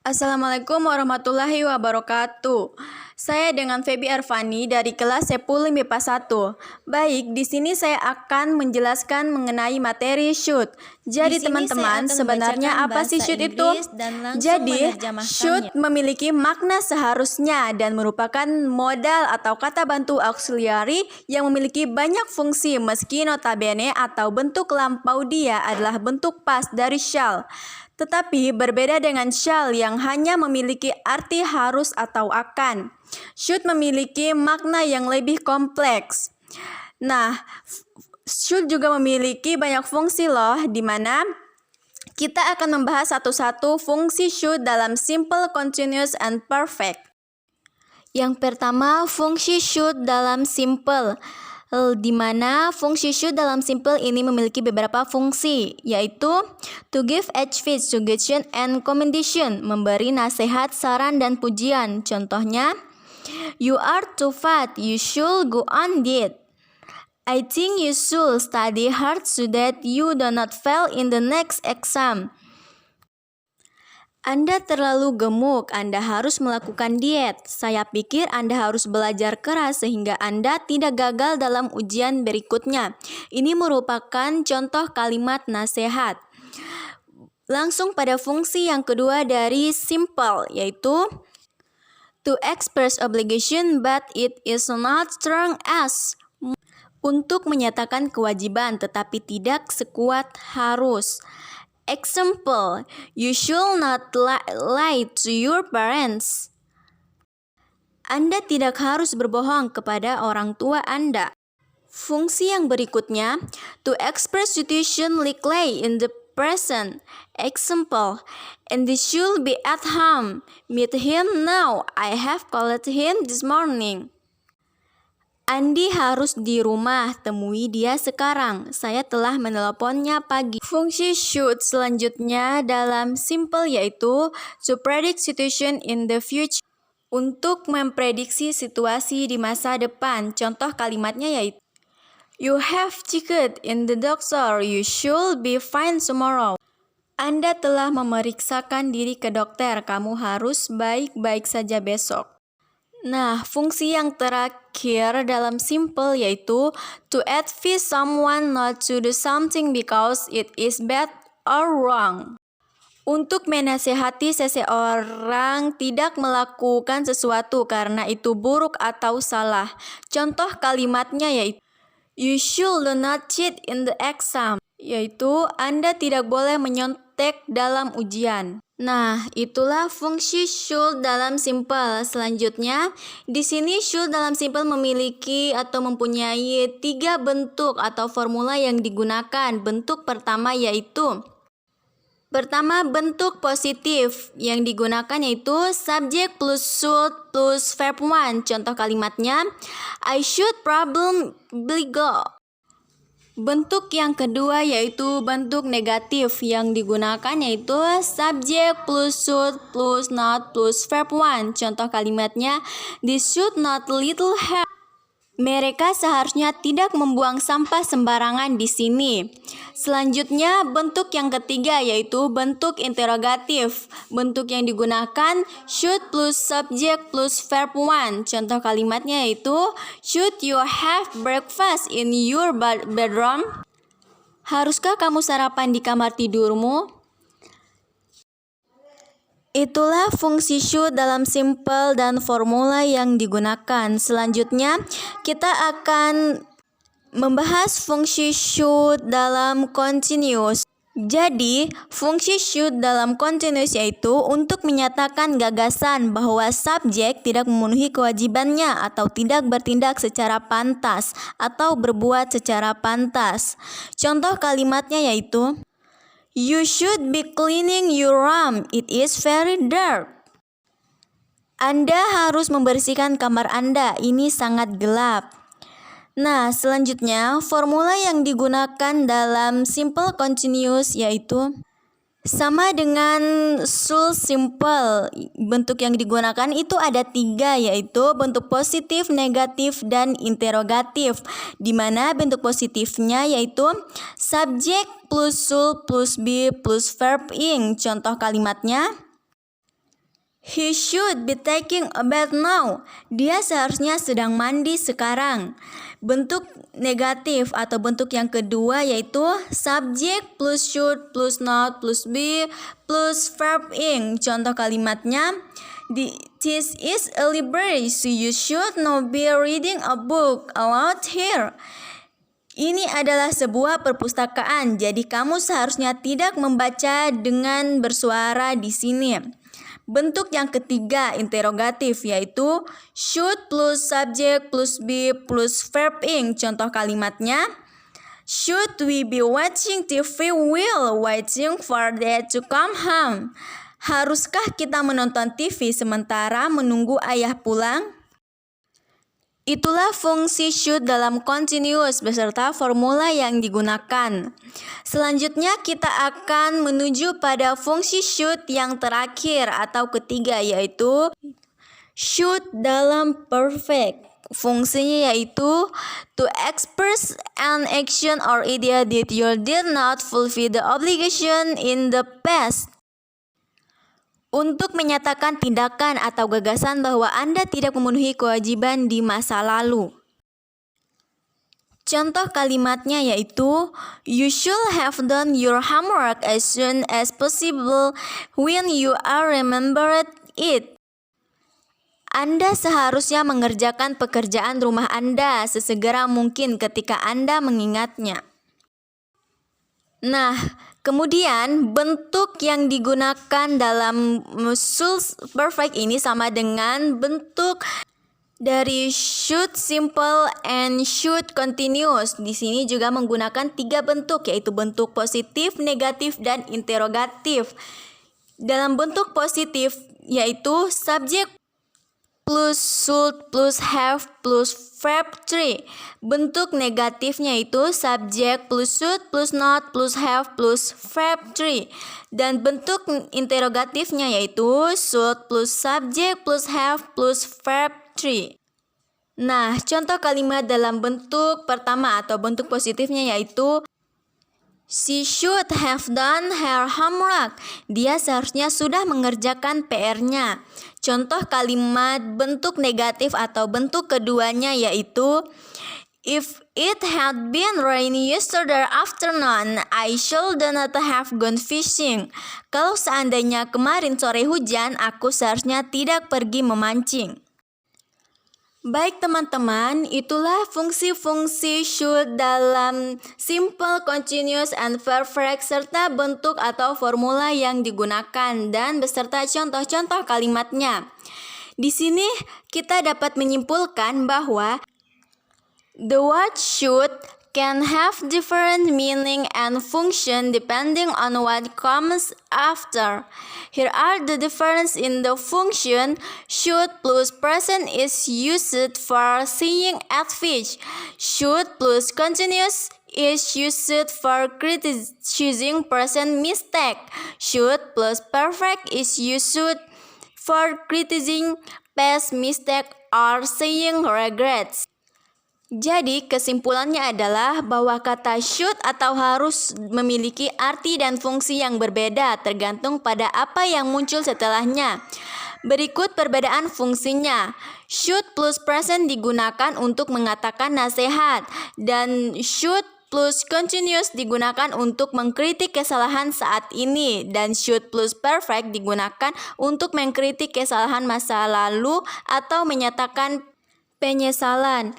Assalamualaikum warahmatullahi wabarakatuh. Saya dengan Feby Arfani dari kelas 10 MIPA 1. Baik, di sini saya akan menjelaskan mengenai materi should. Jadi teman-teman, sebenarnya apa sih should itu? Jadi, should memiliki makna seharusnya dan merupakan modal atau kata bantu auxiliary yang memiliki banyak fungsi meski notabene atau bentuk lampau dia adalah bentuk past dari shall. Tetapi berbeda dengan shall yang hanya memiliki arti harus atau akan. Should memiliki makna yang lebih kompleks. Nah, should juga memiliki banyak fungsi loh, di mana kita akan membahas satu-satu fungsi should dalam simple, continuous, and perfect. Yang pertama, fungsi should dalam simple. Di mana fungsi should dalam simple ini memiliki beberapa fungsi, yaitu to give advice, suggestion, and commendation, memberi nasihat, saran, dan pujian. Contohnya, you are too fat, you should go on diet. I think you should study hard so that you do not fail in the next exam. Anda terlalu gemuk, Anda harus melakukan diet. Saya pikir Anda harus belajar keras sehingga Anda tidak gagal dalam ujian berikutnya. Ini merupakan contoh kalimat nasihat. Langsung pada fungsi yang kedua dari simple, yaitu to express obligation but it is not strong as. Untuk menyatakan kewajiban tetapi tidak sekuat harus. Example, you should not lie to your parents. Anda tidak harus berbohong kepada orang tua Anda. Fungsi yang berikutnya, to express situation likely in the present. Example, Andy should be at home. Meet him now. I have called him this morning. Andi harus di rumah, temui dia sekarang. Saya telah meneleponnya pagi. Fungsi should selanjutnya dalam simple yaitu to predict situation in the future. Untuk memprediksi situasi di masa depan. Contoh kalimatnya yaitu you have checked in the doctor, you should be fine tomorrow. Anda telah memeriksakan diri ke dokter, kamu harus baik-baik saja besok. Nah, fungsi yang terakhir dalam simple yaitu to advise someone not to do something because it is bad or wrong. Untuk menasihati seseorang tidak melakukan sesuatu karena itu buruk atau salah. Contoh kalimatnya yaitu you should not cheat in the exam, yaitu Anda tidak boleh menyontek dalam ujian. Nah, itulah fungsi should dalam simple. Selanjutnya, di sini should dalam simple memiliki atau mempunyai 3 bentuk atau formula yang digunakan. Bentuk pertama yaitu bentuk positif yang digunakan yaitu subject plus should plus verb 1. Contoh kalimatnya, I should probably go. Bentuk yang kedua yaitu bentuk negatif yang digunakan yaitu subject plus should plus not plus verb 1. Contoh kalimatnya, this should not little help. Mereka seharusnya tidak membuang sampah sembarangan di sini. Selanjutnya, bentuk yang ketiga yaitu bentuk interrogatif. Bentuk yang digunakan should plus subject plus verb 1. Contoh kalimatnya yaitu should you have breakfast in your bedroom? Haruskah kamu sarapan di kamar tidurmu? Itulah fungsi should dalam simple dan formula yang digunakan. Selanjutnya, kita akan membahas fungsi should dalam continuous. Jadi, fungsi should dalam continuous yaitu untuk menyatakan gagasan bahwa subjek tidak memenuhi kewajibannya atau tidak bertindak secara pantas atau berbuat secara pantas. Contoh kalimatnya yaitu you should be cleaning your room. It is very dark. Anda harus membersihkan kamar Anda. Ini sangat gelap. Nah, selanjutnya formula yang digunakan dalam simple continuous yaitu sama dengan should simple. Bentuk yang digunakan itu ada 3 yaitu bentuk positif, negatif, dan interrogatif. Di mana bentuk positifnya yaitu subject plus should plus be plus verb ing. Contoh kalimatnya He should be taking a bath now. Dia seharusnya sedang mandi sekarang. Bentuk negatif atau bentuk yang kedua yaitu subject plus should plus not plus be plus verb ing. Contoh kalimatnya, this is a library, so you should not be reading a book aloud here. Ini adalah sebuah perpustakaan, jadi kamu seharusnya tidak membaca dengan bersuara di sini. Bentuk yang ketiga interrogatif yaitu should plus subject plus be plus verb ing. Contoh kalimatnya, should we be watching TV while waiting for dad to come home? Haruskah kita menonton TV sementara menunggu ayah pulang? Itulah fungsi should dalam continuous beserta formula yang digunakan. Selanjutnya kita akan menuju pada fungsi should yang terakhir atau ketiga yaitu should dalam perfect. Fungsinya yaitu to express an action or idea that you did not fulfill the obligation in the past. Untuk menyatakan tindakan atau gagasan bahwa Anda tidak memenuhi kewajiban di masa lalu. Contoh kalimatnya yaitu, you should have done your homework as soon as possible when you are remembered it. Anda seharusnya mengerjakan pekerjaan rumah Anda sesegera mungkin ketika Anda mengingatnya. Nah, kemudian bentuk yang digunakan dalam should perfect ini sama dengan bentuk dari should simple and should continuous. Di sini juga menggunakan 3 bentuk yaitu bentuk positif, negatif, dan interrogatif. Dalam bentuk positif yaitu subject plus should plus have plus verb 3. Bentuk negatifnya itu subject plus should plus not plus have plus verb 3. Dan bentuk interrogatifnya yaitu should plus subject plus have plus verb 3. Nah, contoh kalimat dalam bentuk pertama atau bentuk positifnya yaitu she should have done her homework. Dia seharusnya sudah mengerjakan PR-nya. Contoh kalimat bentuk negatif atau bentuk keduanya yaitu if it had been rainy yesterday afternoon, I should not have gone fishing. Kalau seandainya kemarin sore hujan, aku seharusnya tidak pergi memancing. Baik teman-teman, itulah fungsi-fungsi should dalam simple, continuous, and perfect serta bentuk atau formula yang digunakan dan beserta contoh-contoh kalimatnya. Di sini kita dapat menyimpulkan bahwa the word should can have different meaning and function depending on what comes after. Here are the difference in the function. Should plus present is used for saying at fish. Should plus continuous is used for criticizing present mistake. Should plus perfect is used for criticizing past mistake or saying regrets. Jadi kesimpulannya adalah bahwa kata should atau harus memiliki arti dan fungsi yang berbeda tergantung pada apa yang muncul setelahnya. Berikut perbedaan fungsinya. Should plus present digunakan untuk mengatakan nasihat dan should plus continuous digunakan untuk mengkritik kesalahan saat ini dan should plus perfect digunakan untuk mengkritik kesalahan masa lalu atau menyatakan penyesalan.